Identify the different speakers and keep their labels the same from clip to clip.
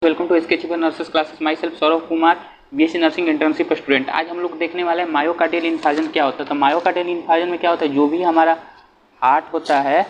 Speaker 1: Welcome to SK nurses classes. Myself Saurabh Kumar, BSc nursing internship student. आज हम लोग देखने वाले हैं मायोकार्डियल इन्फार्क्शन क्या होता है। तो मायोकार्डियल इन्फार्क्शन में क्या होता है, जो भी हमारा हार्ट होता है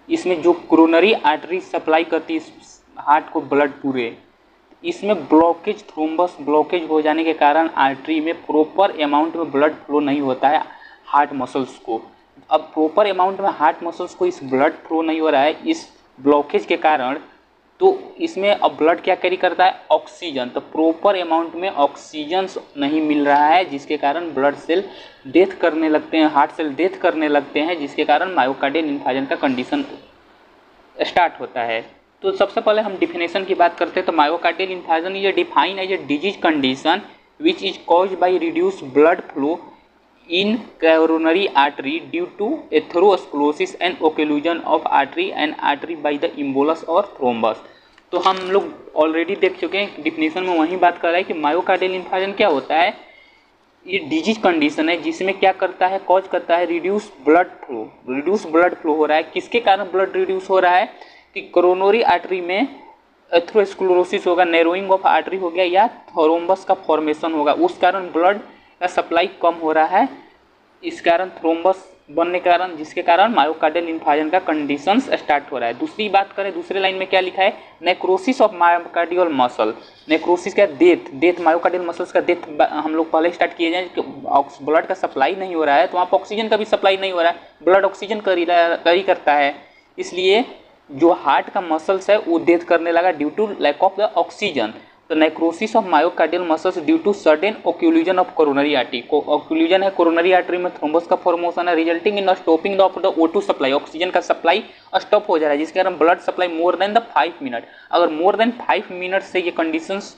Speaker 1: इसमें जो कोरोनरी आर्टरी सप्लाई करती है हार्ट को ब्लड पूरे, इसमें ब्लॉकेज, थ्रोम्बस ब्लॉकेज हो जाने के कारण आर्टरी में प्रॉपर अमाउंट में ब्लड फ्लो नहीं होता है हार्ट मसल्स को। अब प्रॉपर अमाउंट में हार्ट मसल्स को इस ब्लड फ्लो नहीं हो रहा है इस ब्लॉकेज के कारण, तो इसमें अब ब्लड क्या कैरी करता है, ऑक्सीजन। तो प्रॉपर अमाउंट में ऑक्सीजन नहीं मिल रहा है जिसके कारण ब्लड सेल डेथ करने लगते हैं, हार्ट सेल डेथ करने लगते हैं, जिसके कारण मायोकार्डियल इन्फार्क्शन का कंडीशन स्टार्ट होता है। तो सबसे पहले हम डिफिनेशन की बात करते हैं। तो myocardial infarction is define as a disease condition which is caused by reduce blood flow in coronary artery due to atherosclerosis and occlusion of artery and artery by the embolus or thrombus। तो हम लोग already देख चुके हैं, definition में वही बात कर रहा है कि मायोकार्डियल इन्फार्क्शन क्या होता है। ये डिजीज कंडीशन है जिसमें क्या करता है, कॉज करता है reduce blood flow. Reduce blood flow हो रहा है, किसके कारण ब्लड रिड्यूस हो रहा है कि कोरोनरी आर्टरी में एथेरोस्क्लेरोसिस होगा, नैरोइंग ऑफ आर्टरी हो गया या थ्रोम्बस का फॉर्मेशन होगा, उस कारण ब्लड का सप्लाई कम हो रहा है, इस कारण थ्रोम्बस बनने के कारण, जिसके कारण मायोकार्डियल इन्फार्क्शन का कंडीशन स्टार्ट हो रहा है। दूसरी बात करें, दूसरे लाइन में क्या लिखा है, necrosis of myocardial muscle. Necrosis का डेथ मायोकार्डियल मसल्स का डेथ हम लोग पहले स्टार्ट किए जाए कि ब्लड का सप्लाई नहीं हो रहा है तो वहाँ पर ऑक्सीजन का भी सप्लाई नहीं हो रहा है, ब्लड ऑक्सीजन करी करता है, इसलिए जो हार्ट का मसल्स है वो डेथ करने लगा due to lack of the oxygen. तो necrosis of myocardial muscles due to sudden occlusion of coronary artery. Occlusion है कोरोनरी आर्टरी में, थ्रोम्बस का फॉर्मेशन है, resulting in stopping of the O2 supply. Oxygen का supply stop हो जा रहा है जिसके कारण blood supply more than the 5 minute. अगर मोर देन 5 मिनट से ये कंडीशंस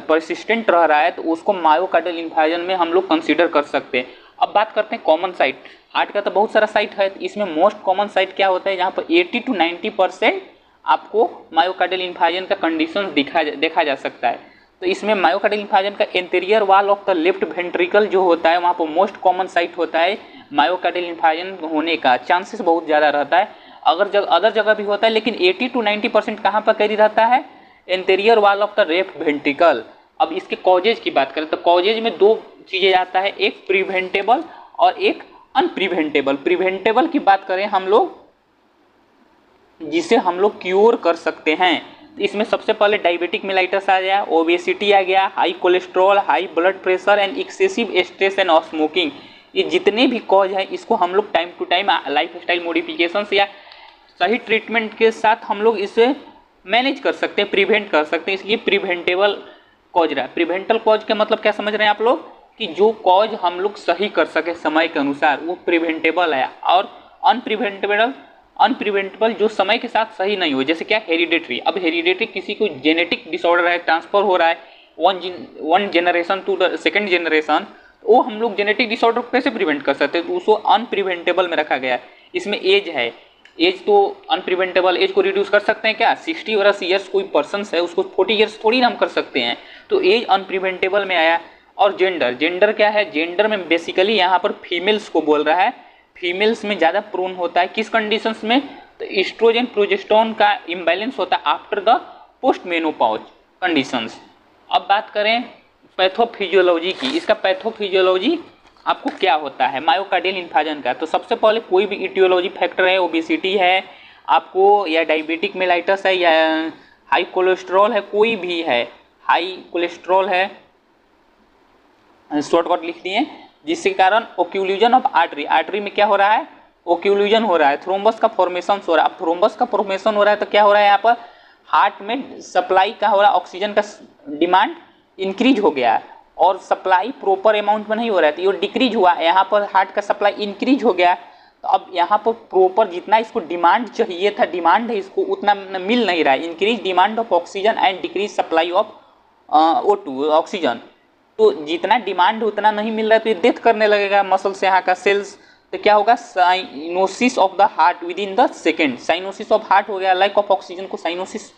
Speaker 1: परसिस्टेंट रह रहा है तो उसको मायोकार्डियल इन्फार्क्शन में हम लोग कंसीडर कर सकते हैं। अब बात करते हैं कॉमन साइट। हार्ट का तो बहुत सारा साइट है, इसमें मोस्ट कॉमन साइट क्या होता है, जहाँ पर 80 to 90% आपको मायोकार्डियल इन्फार्क्शन का कंडीशन देखा जा सकता है। तो इसमें मायोकार्डियल इन्फार्क्शन का anterior wall of the left ventricle जो होता है वहाँ पर मोस्ट कॉमन साइट होता है। मायोकार्डियल इन्फार्क्शन होने का चांसेस बहुत ज़्यादा रहता है, अदर जगह भी होता है, लेकिन 80 to 90% कहाँ पर कैरी रहता है, anterior wall of the left ventricle. अब इसके कॉजेज की बात करें तो कॉजेज में दो चीज़ें आता है, एक प्रिवेंटेबल और एक अनप्रिवेंटेबल। प्रिवेंटेबल की बात करें हम लोग जिसे हम लोग क्योर कर सकते हैं, इसमें सबसे पहले डायबिटिक मेलाइटस आ गया, ओबेसिटी आ गया, high cholesterol, high blood pressure and excessive stress and smoking. ये जितने भी कॉज है इसको हम लोग time to time lifestyle modifications या सही ट्रीटमेंट के साथ हम लोग इसे मैनेज कर सकते हैं, प्रिवेंट कर सकते हैं, इसलिए प्रिवेंटेबल कॉज रहा है। प्रिवेंटल कॉज का मतलब क्या समझ रहे हैं आप लोग, कि जो कॉज हम लोग सही कर सके समय के अनुसार वो प्रिवेंटेबल है। और अनप्रिवेंटेबल जो समय के साथ सही नहीं हो, जैसे क्या हेरिडेटरी। अब हेरिडेटरी किसी को जेनेटिक डिसऑर्डर है, ट्रांसफर हो रहा है one generation to the second generation, तो वो हम लोग जेनेटिक डिसऑर्डर को कैसे प्रिवेंट कर सकते हैं, तो उसको अनप्रिवेंटेबल में रखा गया है। इसमें एज है, एज तो अनप्रिवेंटेबल, एज को रिड्यूस कर सकते हैं क्या, 60 वर्ष ईयर्स कोई पर्सन है उसको 40 ईयर्स थोड़ी ना हम कर सकते हैं, तो एज अनप्रिवेंटेबल में आया। और जेंडर क्या है, जेंडर में बेसिकली यहाँ पर फीमेल्स को बोल रहा है, फीमेल्स में ज़्यादा प्रोन होता है किस कंडीशंस में, तो एस्ट्रोजन प्रोजेस्टेरोन का इम्बैलेंस होता है after the post menopause conditions. अब बात करें पैथोफिजियोलॉजी की, इसका पैथोफिजियोलॉजी आपको क्या होता है मायोकार्डियल इन्फार्क्शन का। तो सबसे पहले कोई भी इटियोलॉजी फैक्टर है, ओबेसिटी है आपको, या डायबिटिक मेलाइटस है, या हाई कोलेस्ट्रॉल है, कोई भी है, हाई कोलेस्ट्रॉल है, शॉर्टकट लिख दिए, जिसके कारण ओक्लूजन ऑफ आर्टरी, आर्टरी में क्या हो रहा है, ओक्लूजन हो रहा है, थ्रोम्बस का फॉर्मेशन हो रहा है। अब थ्रोम्बस का फॉर्मेशन हो रहा है तो क्या हो रहा है, यहाँ पर हार्ट में सप्लाई का हो रहा है, ऑक्सीजन का डिमांड इंक्रीज हो गया और सप्लाई प्रॉपर अमाउंट में नहीं हो रहा है तो ये डिक्रीज हुआ, यहाँ पर हार्ट का सप्लाई इंक्रीज हो गया। तो अब यहाँ पर प्रॉपर जितना इसको डिमांड चाहिए था, डिमांड है इसको उतना मिल नहीं रहा है, increase demand of oxygen and decrease supply of O2 oxygen. तो जितना डिमांड उतना नहीं मिल रहा है तो ये डेथ करने लगेगा मसल से यहाँ का सेल्स। तो क्या होगा, cyanosis of the heart with in the second, cyanosis of heart हो गया, लैक ऑफ ऑक्सीजन को साइनोसिस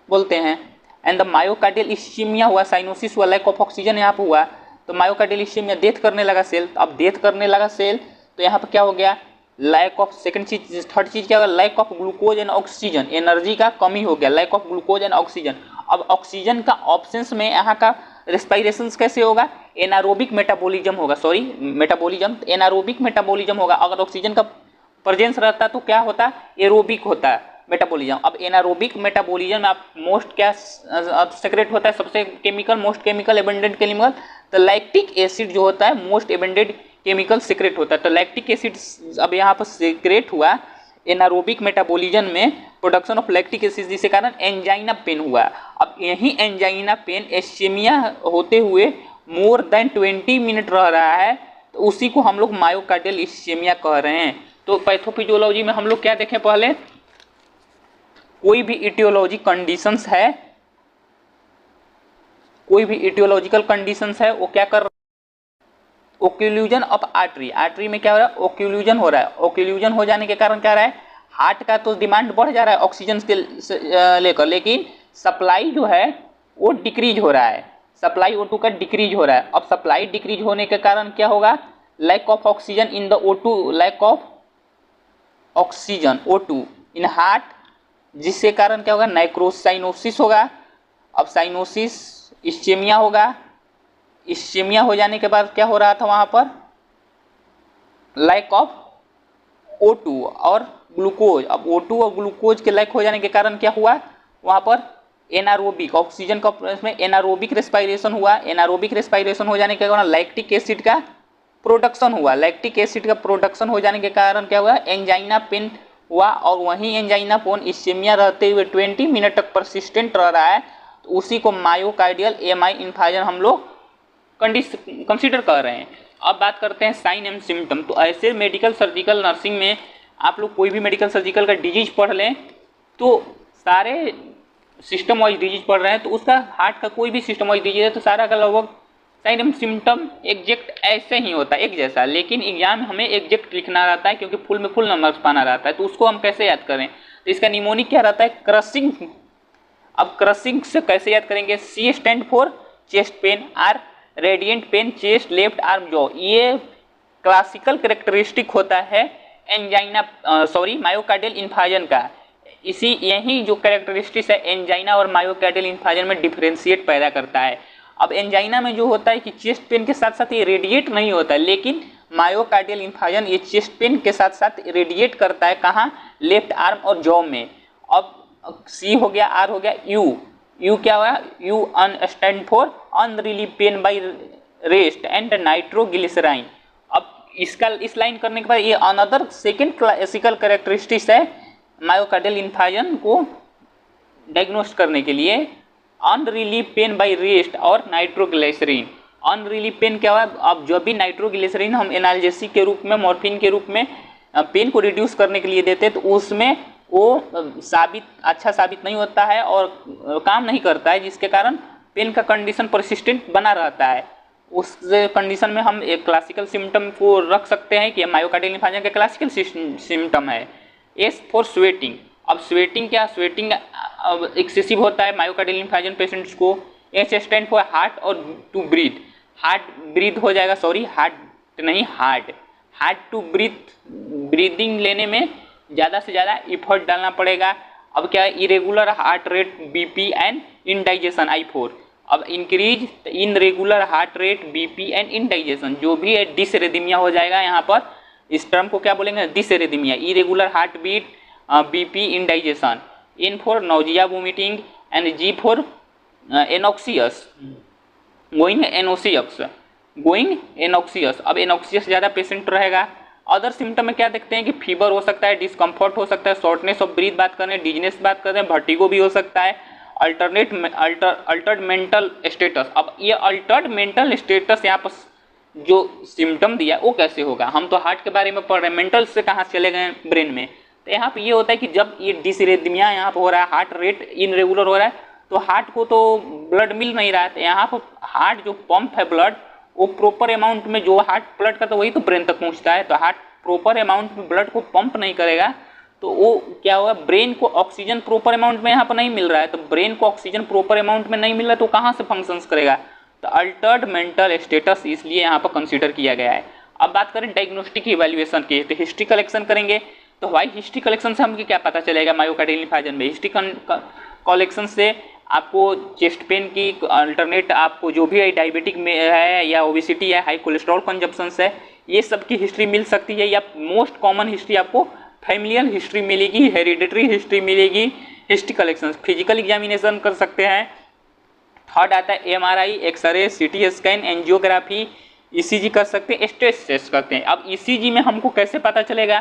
Speaker 1: बोलते हैं। एंड द मायोकार्डियल इस्कीमिया हुआ, साइनोसिस हुआ, लैक ऑफ ऑक्सीजन यहाँ पर हुआ, तो मायोकार्डियल इस्कीमिया डेथ करने लगा सेल। अब डेथ करने लगा सेल तो यहाँ पर क्या हो गया, लैक ऑफ, सेकंड चीज, थर्ड चीज क्या होगा, lack of glucose and oxygen, energy का कमी हो गया, lack of glucose and oxygen. अब ऑक्सीजन का ऑप्शंस में यहाँ का रेस्पिरेशन कैसे होगा, एनारोबिक मेटाबॉलिज्म होगा, सॉरी मेटाबॉलिज्म, एनारोबिक मेटाबॉलिज्म होगा। अगर ऑक्सीजन का प्रेजेंस रहता तो क्या होता, एरोबिक होता मेटाबॉलिज्म। अब एनारोबिक मेटाबॉलिज्म आप मोस्ट क्या सेक्रेट होता है, सबसे chemical, most chemical abundant chemical, तो लैक्टिक एसिड जो होता है मोस्ट एबंडेंट केमिकल सीक्रेट होता है। तो लैक्टिक एसिड अब यहाँ पर सीक्रेट हुआ एनारोबिक मेटाबॉलिज्म में, प्रोडक्शन ऑफ लैक्टिक एसिड, जिसके कारण एंजाइना पेन हुआ। अब यही एंजाइना पेन इस्केमिया होते हुए मोर देन 20 मिनट रह रहा है, तो उसी को हम लोग मायोकार्डियल इस्केमिया कह रहे हैं। तो पैथोफिजियोलॉजी में हम लोग क्या देखें, पहले कोई भी इटियोलॉजी कंडीशंस है, कोई भी इटियोलॉजिकल कंडीशंस है, वो क्या कर रहा है, ओक्लूजन ऑफ आर्टरी, आर्टरी में क्या हो रहा है, ओक्लूजन हो रहा है। ओक्लूजन हो जाने के कारण क्या हो रहा है, हार्ट का तो डिमांड बढ़ जा रहा है ऑक्सीजन के लेकर, लेकिन सप्लाई जो है वो डिक्रीज हो रहा है, सप्लाई O2 का डिक्रीज हो रहा है। अब सप्लाई डिक्रीज होने के कारण क्या होगा, lack of oxygen in the O2, lack of oxygen O2 in heart, जिसके कारण क्या होगा, नाइक्रोसाइनोसिस होगा। अब साइनोसिस, इस्केमिया होगा। इस्केमिया हो जाने के बाद क्या हो रहा था वहां पर, लैक ऑफ O2 और ग्लूकोज। अब O2 और ग्लूकोज के लैक हो जाने के कारण क्या हुआ, वहां पर एनारोबिक, ऑक्सीजन का में एनारोबिक रेस्पिरेशन हुआ। एनारोबिक रेस्पिरेशन हो जाने के कारण लैक्टिक एसिड का प्रोडक्शन हुआ। लैक्टिक एसिड का प्रोडक्शन हो जाने के कारण क्या हुआ, एंजाइना पेन हुआ। और वहीं एंजाइना पेन इस्केमिया रहते हुए 20 मिनट तक परसिस्टेंट रह रहा है, तो उसी को मायोकार्डियल एमआई इन्फार्क्शन हम लोग कंसीडर कर रहे हैं। अब बात करते हैं साइन एंड सिम्टम। तो ऐसे मेडिकल सर्जिकल नर्सिंग में आप लोग कोई भी मेडिकल सर्जिकल का डिजीज पढ़ लें, तो सारे सिस्टम वाइज डिजीज पढ़ रहे हैं, तो उसका हार्ट का कोई भी सिस्टम वाइज डिजीज है तो सारा का लगभग साइन एंड सिम्टम एग्जैक्ट ऐसे ही होता है, एक जैसा। लेकिन एग्जाम में हमें एग्जैक्ट लिखना रहता है, क्योंकि फुल में फुल नंबर्स पाना रहता है, तो उसको हम कैसे याद करें, तो इसका निमोनिक क्या रहता है, क्रशिंग। अब क्रशिंग से कैसे याद करेंगे, C stand for chest pain, R radiant pain, chest, left arm, jaw. ये क्लासिकल कैरेक्टरिस्टिक होता है एंजाइना, मायोकार्डियल इन्फार्क्शन का। इसी यही जो कैरेक्टरिस्टिक्स है एंजाइना और मायोकार्डियल इन्फार्क्शन में डिफरेंशिएट पैदा करता है। अब एंजाइना में जो होता है कि चेस्ट पेन के साथ साथ ये रेडिएट नहीं होता है, लेकिन मायोकार्डियल इन्फार्क्शन ये चेस्ट पेन के साथ साथ रेडिएट करता है, कहाँ, लेफ्ट आर्म और जॉ में। अब C हो गया, R हो गया, U क्या हुआ, U stand for unrelieved pain by rest and nitroglycerine. अब इसका इस लाइन करने के बाद ये अनदर सेकेंड क्लासिकल कैरेक्टरिस्टिक्स है मायोकार्डियल इन्फार्क्शन को डायग्नोस्ट करने के लिए, अनरिलीव पेन बाई रेस्ट और नाइट्रोग्लिसरीन। अनरिलीव पेन क्या हुआ, अब जब भी नाइट्रोग्लिसरीन हम एनाल्जेसिक के रूप में, मॉर्फिन के रूप में पेन को रिड्यूस करने के लिए देते हैं, तो उसमें वो अच्छा साबित नहीं होता है और काम नहीं करता है, जिसके कारण पेन का कंडीशन परसिस्टेंट बना रहता है। उस कंडीशन में हम एक क्लासिकल सिम्टम को रख सकते हैं कि मायोकार्डियल इन्फार्क्शन का क्लासिकल सिम्टम है। S for sweating. अब स्वेटिंग क्या, स्वेटिंग अब एक्सेसिव होता है मायोकार्डियल इन्फार्क्शन पेशेंट्स को। H स्टैंड फॉर हार्ट और टू ब्रीथ, हार्ट ब्रीथ हो जाएगा, सॉरी हार्ट नहीं, हार्ट टू ब्रीथ, ब्रीदिंग लेने में ज़्यादा से ज़्यादा इफर्ट डालना पड़ेगा। अब क्या है, irregular heart rate, BP and indigestion, I4। अब increase in regular heart rate, BP and indigestion, जो भी है डिसरेदिमिया हो जाएगा। यहाँ पर इस टर्म को क्या बोलेंगे, dysrhythmia, irregular heart beat, BP indigestion. N for nausea vomiting and G for anxious, going anxious. अब एनोक्सियस ज़्यादा पेशेंट रहेगा। अदर सिम्टम में क्या देखते हैं कि फीवर हो सकता है, डिस्कम्फर्ट हो सकता है, शॉर्टनेस ऑफ ब्रीथ बात करें, डिजीनेस बात करें, वर्टिगो भी हो सकता है, अल्टर्ड मेंटल स्टेटस। अब ये अल्टर्ड मेंटल स्टेटस यहाँ पर जो सिम्टम दिया वो कैसे होगा, हम तो हार्ट के बारे में पढ़ रहे हैं, मेंटल से कहाँ चले गए ब्रेन में। तो यहाँ पे ये होता है कि जब ये डिसरेदिमिया यहाँ पर हो रहा है, हार्ट रेट इनरेगुलर हो रहा है, तो हार्ट को तो ब्लड मिल नहीं रहा है, तो यहाँ पर हार्ट जो पंप है ब्लड, वो प्रॉपर अमाउंट में, जो हार्ट ब्लड का तो वही तो ब्रेन तक पहुंचता है, तो हार्ट प्रॉपर अमाउंट में ब्लड को पंप नहीं करेगा, तो वो क्या होगा, ब्रेन को ऑक्सीजन प्रॉपर अमाउंट में यहाँ पर नहीं मिल रहा है, तो ब्रेन को ऑक्सीजन प्रॉपर अमाउंट में नहीं मिल रहा है तो कहाँ से फंक्शंस करेगा, तो अल्टर्ड मेंटल स्टेटस इसलिए यहाँ पर कंसीडर किया गया है। अब बात करें डायग्नोस्टिक इवैल्यूएशन की, तो हिस्ट्री कलेक्शन करेंगे। तो भाई हिस्ट्री कलेक्शन से हमको क्या पता चलेगा मायोकार्डियल इन्फार्क्शन में? हिस्ट्री कलेक्शन से आपको चेस्ट पेन की अल्टरनेट, आपको जो भी डायबिटिक में है या ओबेसिटी है, हाई कोलेस्ट्रॉल कंजप्शन है, ये सब की हिस्ट्री मिल सकती है। या मोस्ट कॉमन हिस्ट्री आपको फैमिलियल हिस्ट्री मिलेगी, हेरिडिटरी हिस्ट्री मिलेगी। हिस्ट्री कलेक्शन फिजिकल एग्जामिनेशन कर सकते हैं। थर्ड आता है MRI, X-ray, CT scan, angiography, ECG कर सकते हैं, स्ट्रेस टेस्ट करते हैं। अब ईसीजी में हमको कैसे पता चलेगा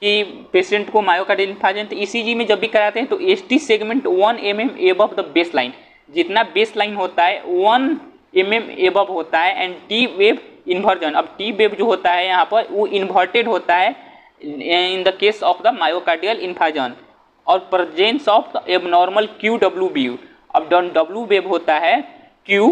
Speaker 1: कि पेशेंट को मायोकार्डियल इन्फार्क्शन? तो ईसीजी में जब भी कराते हैं तो ST segment 1 mm above the base line, जितना बेस लाइन होता है 1 mm एबव होता है, एंड टी वेव इन्वर्जन। अब टी वेव जो होता है यहाँ पर वो इन्वर्टेड होता है in the case of the myocardial infarction, और presence of the abnormal Q W wave. अब डब्ल्यू वेव होता है क्यू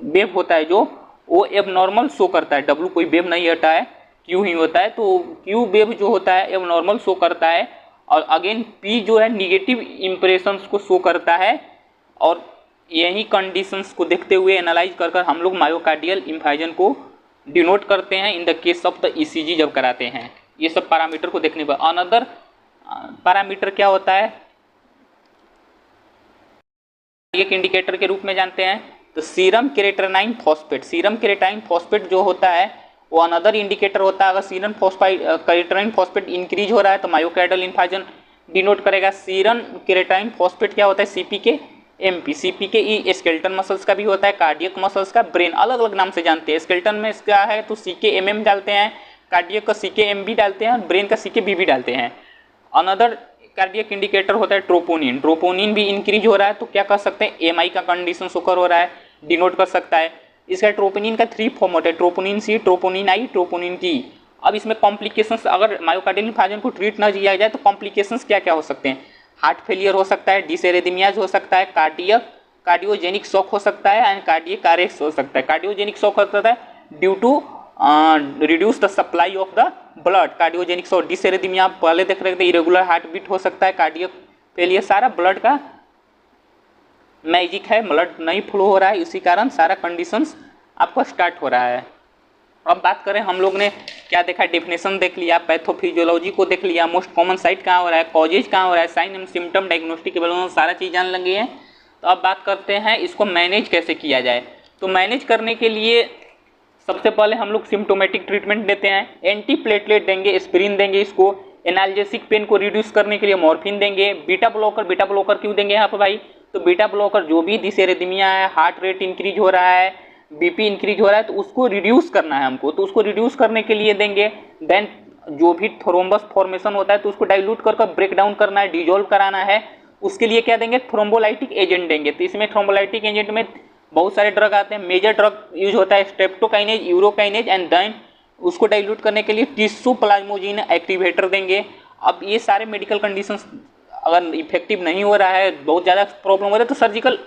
Speaker 1: वेव होता है जो वो एबनॉर्मल शो करता है। डब्ल्यू कोई वेव नहीं हटा है, क्यू ही होता है। तो क्यू वेव जो होता है एबनॉर्मल शो करता है, और अगेन पी जो है निगेटिव इंप्रेशंस को शो करता है। और यही कंडीशंस को देखते हुए एनालाइज कर हम लोग मायोकार्डियल इन्फार्क्शन को डिनोट करते हैं इन the case of the ECG जब कराते हैं। ये सब पैरामीटर को देखने पर अनदर पैरामीटर क्या होता है, एक इंडिकेटर के रूप में जानते हैं। तो सीरम क्रेएटिनिन फॉस्फेट, सीरम क्रेएटिनिन फॉस्फेट जो होता है वो अनदर इंडिकेटर होता है। अगर सीरम क्रेएटिनिन फॉस्फेट इंक्रीज हो रहा है तो मायोकार्डियल इन्फार्क्शन डिनोट करेगा। सीरम क्रेएटिनिन फॉस्फेट क्या होता है? CPK MP. सीपीके ई स्केलेटन मसल्स का भी होता है, कार्डियक मसल्स का, ब्रेन अलग अलग नाम से जानते हैं। स्केलेटन में इसका है तो सीके डालते हैं, कार्डियक का सीके डालते हैं, और ब्रेन का सीके डालते हैं। अनदर कार्डियक इंडिकेटर होता है ट्रोपोनिन। ट्रोपोनिन भी इंक्रीज हो रहा है तो क्या कर सकते हैं? एमआई का कंडीशन ओकर हो रहा है, डिनोट कर सकता है। इसका ट्रोपोनिन का 3 फॉर्म होता है, troponin C, troponin I, troponin T. अब इसमें कॉम्प्लिकेशंस, अगर मायोकार्डियल इन्फार्क्शन को ट्रीट ना किया जाए तो कॉम्प्लिकेशंस क्या क्या हो सकते हैं? हार्ट फेलियर हो सकता है, डिसएरिथमियाज हो सकता है, कार्डियोजेनिक शॉक हो सकता है, एंड कार्डियक अरेस्ट हो सकता है। कार्डियोजेनिक शॉक होता है due to reduce the supply of the blood. Cardiogenic shock, dysrhythmia पहले देख रहे थे, इरेगुलर हार्ट बीट हो सकता है, कार्डियक फेलियर, सारा ब्लड का मैजिक है, ब्लड नहीं फ्लो हो रहा है, इसी कारण सारा कंडीशंस आपको स्टार्ट हो रहा है। अब बात करें, हम लोग ने क्या देखा? डेफिनेशन देख लिया, पैथोफिजियोलॉजी को देख लिया, मोस्ट कॉमन साइट कहाँ हो रहा है, कॉजेज कहाँ हो रहा है, sign and symptom, diagnostic evaluation, सारा चीज़ जान लगे हैं। तो अब बात करते हैं इसको मैनेज कैसे किया जाए। तो मैनेज करने के लिए सबसे पहले हम लोग सिम्टोमेटिक ट्रीटमेंट देते हैं। एंटी प्लेटलेट देंगे, एस्पिरिन देंगे, इसको एनाल्जेसिक पेन को रिड्यूस करने के लिए मॉर्फिन देंगे। बीटा ब्लॉकर क्यों देंगे यहाँ पर भाई? तो बीटा ब्लॉकर जो भी डिसएरिथमिया है, हार्ट रेट इंक्रीज हो रहा है, बीपी इंक्रीज हो रहा है, तो उसको रिड्यूस करना है हमको, तो उसको रिड्यूस करने के लिए देंगे। देन जो भी थ्रोम्बस फॉर्मेशन होता है तो उसको डाइल्यूट कर ब्रेक डाउन करना है, डिजोल्व कराना है। उसके लिए क्या देंगे? थ्रोम्बोलाइटिक एजेंट देंगे। तो इसमें थ्रोम्बोलाइटिक एजेंट में बहुत सारे ड्रग आते हैं। मेजर ड्रग यूज होता है स्ट्रेप्टोकाइनेज, यूरोकाइनेज, एंड देन उसको डाइल्यूट करने के लिए टिश्यू प्लाज्मोजिन एक्टिवेटर देंगे। अब ये सारे मेडिकल कंडीशंस अगर इफेक्टिव नहीं हो रहा है, बहुत ज़्यादा प्रॉब्लम हो रहा है, तो सर्जिकल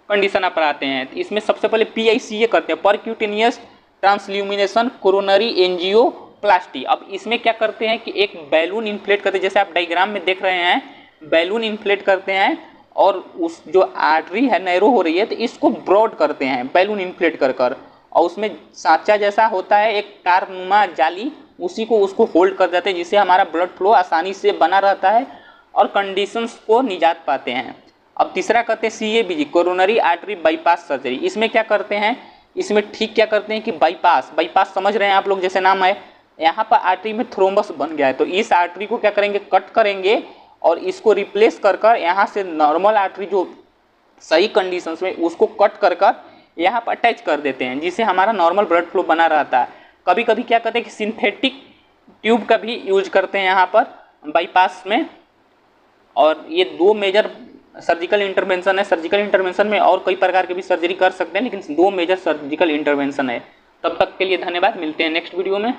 Speaker 1: कंडीशन आप आते हैं। तो इसमें सबसे पहले PICA करते हैं, परक्यूटेनियस ट्रांसल्यूमिनेशन कोरोनरी एंजियोप्लास्टी। अब इसमें क्या करते हैं कि एक बैलून इन्फ्लेट करते हैं, जैसे आप डायग्राम में देख रहे हैं, बैलून इन्फ्लेट करते हैं, और उस जो आर्टरी है नैरो हो रही है तो इसको ब्रॉड करते हैं बैलून इन्फ्लेट कर, और उसमें सांचा जैसा होता है एक कारनुमा जाली, उसी को उसको होल्ड कर देते हैं, जिससे हमारा ब्लड फ्लो आसानी से बना रहता है और कंडीशंस को निजात पाते हैं। अब तीसरा करते हैं CABG, coronary artery bypass surgery. इसमें क्या करते हैं? इसमें ठीक क्या करते हैं कि बाईपास समझ रहे हैं आप लोग, जैसे नाम है, यहाँ पर आर्टरी में थ्रोम्बस बन गया है, तो इस आर्टरी को क्या करेंगे? कट करेंगे, और इसको रिप्लेस कर यहाँ से नॉर्मल आर्टरी जो सही कंडीशंस में, उसको कट कर यहाँ पर अटैच कर देते हैं, जिससे हमारा नॉर्मल ब्लड फ्लो बना रहता है। कभी कभी क्या करते हैं कि सिंथेटिक ट्यूब का भी यूज करते हैं यहाँ पर बाईपास में। और ये 2 मेजर सर्जिकल इंटरवेंशन है। सर्जिकल इंटरवेंशन में और कई प्रकार के भी सर्जरी कर सकते हैं, लेकिन 2 मेजर सर्जिकल इंटरवेंशन है। तब तक के लिए धन्यवाद, मिलते हैं नेक्स्ट वीडियो में।